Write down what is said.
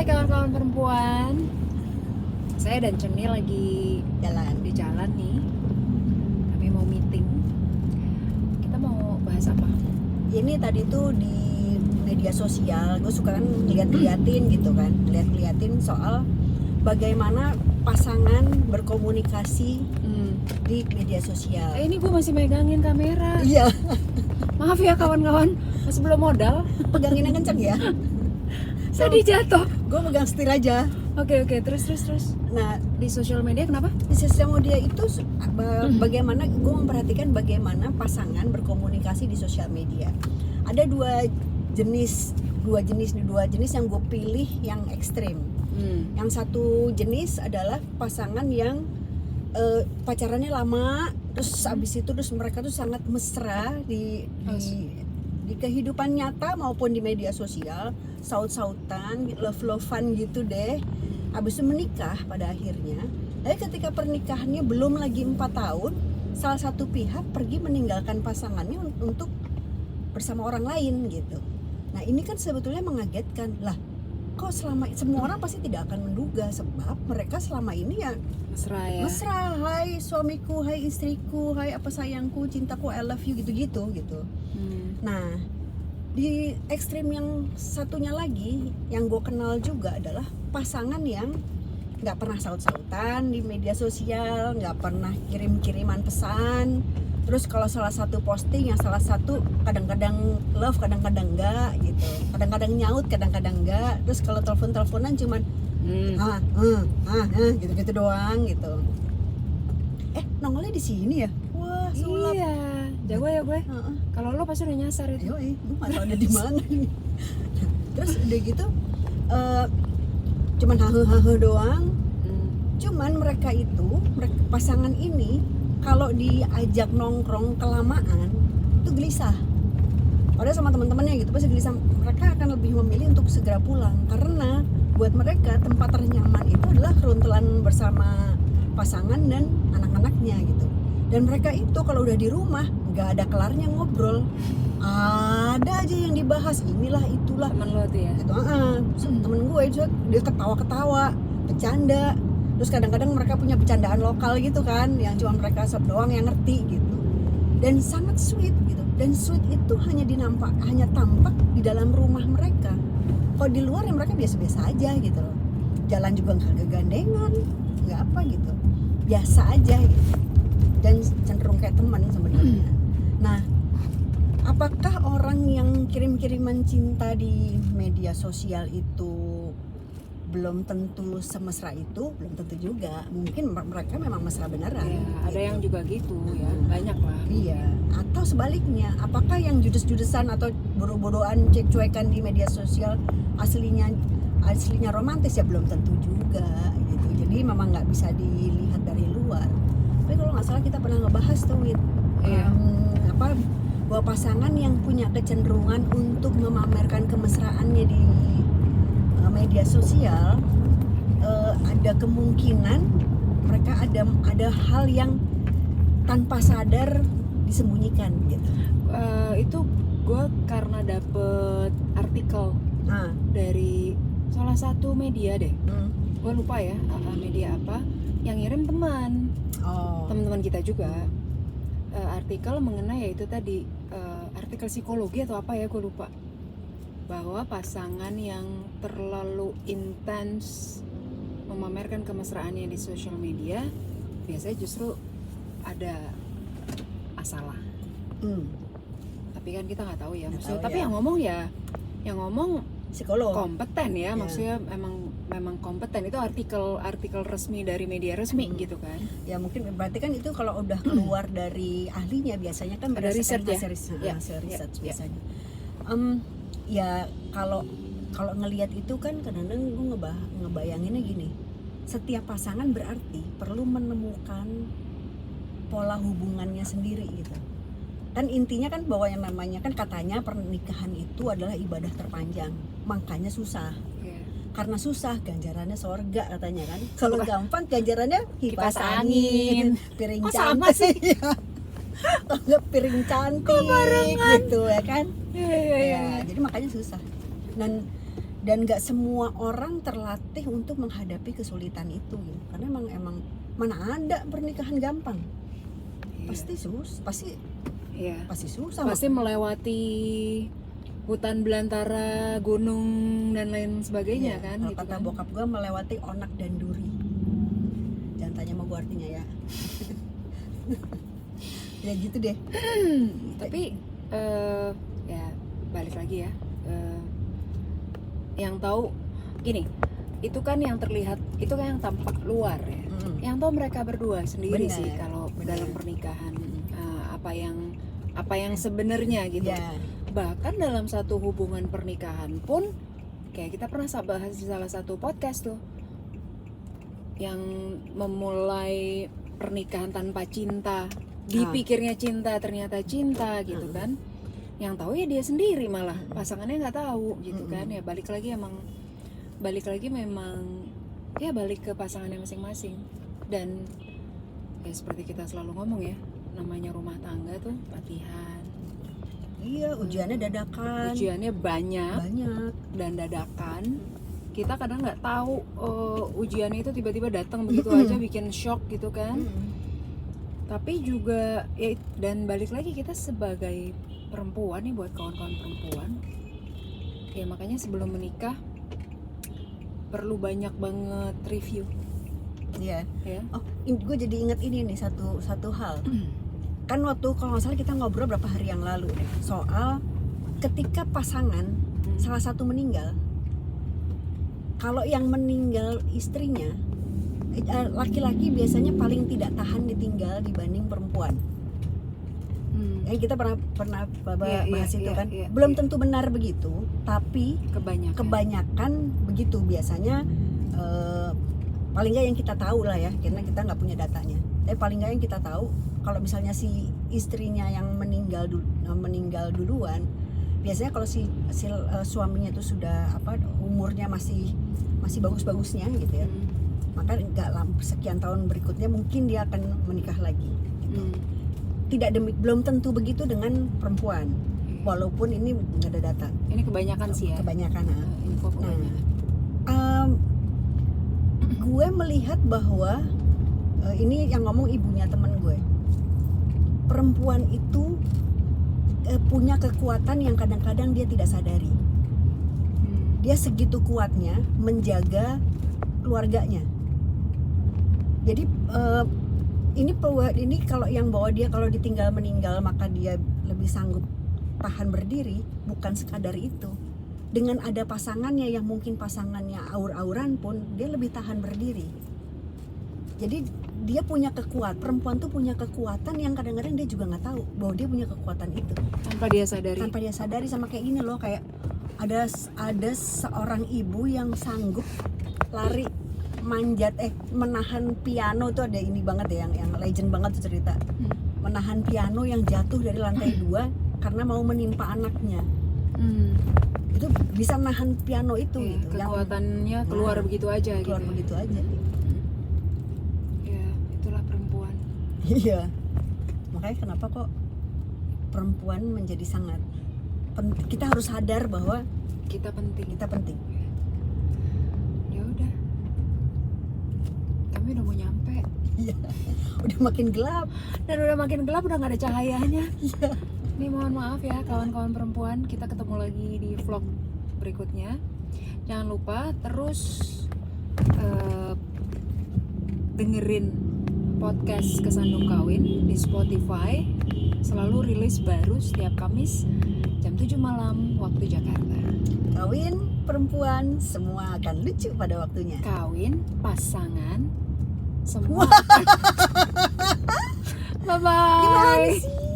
Hai kawan-kawan perempuan. Saya dan Ceni lagi di jalan nih. Kami mau meeting. Kita mau bahas apa? Ini tadi tuh di media sosial gue suka kan liatin gitu kan, liatin soal bagaimana pasangan berkomunikasi di media sosial. Ini gue masih megangin kamera. Iya, Maaf ya kawan-kawan, masih belum modal. peganginnya kenceng ya. Tadi jatuh. Gue megang setir aja. Oke, terus. Nah, Di sosial media kenapa? di sosial media itu bagaimana gue memperhatikan bagaimana pasangan berkomunikasi di sosial media. Ada dua jenis yang gue pilih yang ekstrim. Yang satu jenis adalah pasangan yang pacarannya lama, terus abis itu mereka tuh sangat mesra di kehidupan nyata maupun di media sosial, saut-sautan, love-lovean gitu deh. Abis itu menikah pada akhirnya. Tapi ketika pernikahannya belum lagi 4 tahun, salah satu pihak pergi meninggalkan pasangannya untuk bersama orang lain gitu. Nah ini kan sebetulnya mengagetkan lah. Kok semua orang pasti tidak akan menduga, sebab mereka selama ini ya Mesra ya. mesra, hai suamiku, hai istriku, hai apa sayangku, cintaku, I love you gitu. Nah di ekstrim yang satunya lagi yang gue kenal juga adalah pasangan yang nggak pernah saut-sautan di media sosial, nggak pernah kirim-kiriman pesan. Terus kalau salah satu posting yang salah satu kadang-kadang love, kadang-kadang enggak gitu. Kadang-kadang nyaut, kadang-kadang enggak. Terus kalau telepon-teleponan cuman gitu-gitu doang gitu. Nongolnya di sini ya? Wah, sulap. Iya, jago ya gue. Kalau lo pasti udah nyasar itu. Ayo, gue nggak tahu ada di mana ini. Terus udah gitu, cuman hahe doang. Cuman mereka pasangan ini kalau diajak nongkrong kelamaan itu gelisah. Padahal sama teman-temannya gitu pasti gelisah. Mereka akan lebih memilih untuk segera pulang karena buat mereka tempat ternyaman itu adalah keruntulan bersama pasangan dan anak-anaknya gitu. Dan mereka itu kalau udah di rumah nggak ada kelarnya ngobrol, ada aja yang dibahas, inilah itulah. Temen lo tuh ya. Gitu, temen gue itu dia ketawa-ketawa, bercanda. Terus kadang-kadang mereka punya bercandaan lokal gitu kan, yang cuma mereka doang yang ngerti gitu. Dan sangat sweet gitu. Dan sweet itu hanya tampak di dalam rumah mereka. Kalau di luar ya mereka biasa-biasa aja gitu loh. Jalan juga nggak gandengan, nggak apa gitu, biasa aja gitu. Dan cenderung kayak teman sebenarnya. Nah, apakah orang yang kirim-kiriman cinta di media sosial itu belum tentu semesra itu? Belum tentu juga. Mungkin mereka memang mesra beneran. Ya, ada gitu. yang juga gitu ya, banyak lah. Iya. Atau sebaliknya, apakah yang judes-judesan atau bodoh-bodohan cek-cuekan di media sosial aslinya romantis? Ya belum tentu juga gitu. Jadi memang nggak bisa dilihat dari luar. Tapi kalau nggak salah kita pernah ngebahas tuh bahwa pasangan yang punya kecenderungan untuk memamerkan kemesraannya di media sosial, ada kemungkinan mereka ada hal yang tanpa sadar disembunyikan gitu. Itu gue karena dapet artikel dari salah satu media deh. Gue lupa ya media apa yang ngirim teman-teman kita juga. Artikel mengenai yaitu tadi artikel psikologi atau apa ya, gue lupa, bahwa pasangan yang terlalu intens memamerkan kemesraannya di sosial media biasanya justru ada masalah. Tapi kan kita nggak tahu ya, maksudnya. Tapi yang ngomong psikolog kompeten ya, maksudnya memang kompeten. Itu artikel resmi dari media resmi gitu kan. Ya mungkin berarti kan itu kalau udah keluar dari ahlinya biasanya kan ada riset ya. Hasil riset biasanya. Ya kalau ngelihat itu kan kadang-kadang gue ngebayanginnya gini, setiap pasangan berarti perlu menemukan pola hubungannya sendiri gitu. Kan intinya kan bahwa yang namanya kan katanya pernikahan itu adalah ibadah terpanjang, makanya susah. Karena susah ganjarannya sorga katanya kan. Kalau gampang ganjarannya kipas angin, piring cantik. Enggak piring cantik gitu ya kan. Iya. Jadi makanya susah. Dan Dan nggak semua orang terlatih untuk menghadapi kesulitan itu gitu. Karena emang mana ada pernikahan gampang. Pasti pasti susah. Pasti melewati hutan belantara, gunung dan lain sebagainya kan. Kalau gitu kata kan. bokap gue melewati onak dan duri. Jangan tanya sama gue artinya ya. Ya gitu deh. Tapi ya balik lagi ya. Yang tahu gini, itu kan yang terlihat, itu kan yang tampak luar ya. Yang tahu mereka berdua sendiri. Bener, sih kalau dalam pernikahan apa yang sebenarnya gitu. Bahkan dalam satu hubungan pernikahan pun kayak kita pernah bahas di salah satu podcast tuh, yang memulai pernikahan tanpa cinta, dipikirnya cinta ternyata cinta gitu kan. Yang tahu ya dia sendiri, malah pasangannya nggak tahu gitu kan. Ya balik lagi memang ya balik ke pasangannya masing-masing. Dan ya seperti kita selalu ngomong ya, namanya rumah tangga tuh latihan. Iya, ujiannya dadakan. Ujiannya banyak dan dadakan. Kita kadang nggak tahu ujiannya itu tiba-tiba datang begitu aja, bikin shock gitu kan. Tapi juga ya, dan balik lagi kita sebagai perempuan nih, buat kawan-kawan perempuan ya, makanya sebelum menikah perlu banyak banget review. Iya. Oh, gue jadi inget ini nih satu hal. Kan waktu kalau nggak salah kita ngobrol berapa hari yang lalu deh, soal ketika pasangan salah satu meninggal, kalau yang meninggal istrinya, laki-laki biasanya paling tidak tahan ditinggal dibanding perempuan. Kita pernah bahas itu kan. Belum tentu benar begitu, tapi kebanyakan begitu biasanya. Paling nggak yang kita tahu lah ya, karena kita nggak punya datanya. Tapi paling nggak yang kita tahu, kalau misalnya si istrinya yang meninggal duluan, biasanya kalau si suaminya itu sudah umurnya masih bagus-bagusnya gitu ya, maka nggak sekian tahun berikutnya mungkin dia akan menikah lagi. Gitu. Belum tentu begitu dengan perempuan, walaupun ini nggak ada data. Ini kebanyakan sih ya. Kebanyakan. Info kebanyakan. Gue melihat bahwa ini yang ngomong ibunya teman gue. Perempuan itu punya kekuatan yang kadang-kadang dia tidak sadari. Dia segitu kuatnya menjaga keluarganya. Jadi ini kalau yang bawa dia kalau ditinggal meninggal maka dia lebih sanggup tahan berdiri, bukan sekadar itu. Dengan ada pasangannya yang mungkin pasangannya aur-auran pun dia lebih tahan berdiri. Jadi dia punya perempuan tuh punya kekuatan yang kadang-kadang dia juga nggak tahu bahwa dia punya kekuatan itu. Tanpa dia sadari, sama kayak gini loh, kayak ada seorang ibu yang sanggup lari menahan piano tuh, ada ini banget ya, yang legend banget tuh cerita. Menahan piano yang jatuh dari lantai 2 karena mau menimpa anaknya. Itu bisa nahan piano itu gitu. Kekuatannya keluar begitu aja. Begitu aja. Ya, itulah perempuan. Iya. Makanya kenapa kok perempuan menjadi sangat penting. Kita harus sadar bahwa kita penting. Ya udah. Kami udah mau nyampe. Iya. Udah makin gelap. Udah nggak ada cahayanya. Iya. Ini mohon maaf ya kawan-kawan perempuan, kita ketemu lagi di vlog berikutnya. Jangan lupa terus dengerin podcast Kesandung Kawin di Spotify. Selalu rilis baru setiap Kamis jam 7 malam waktu Jakarta. Kawin, perempuan, semua akan lucu pada waktunya. Kawin, pasangan, semua. Bye-bye. Gimana sih?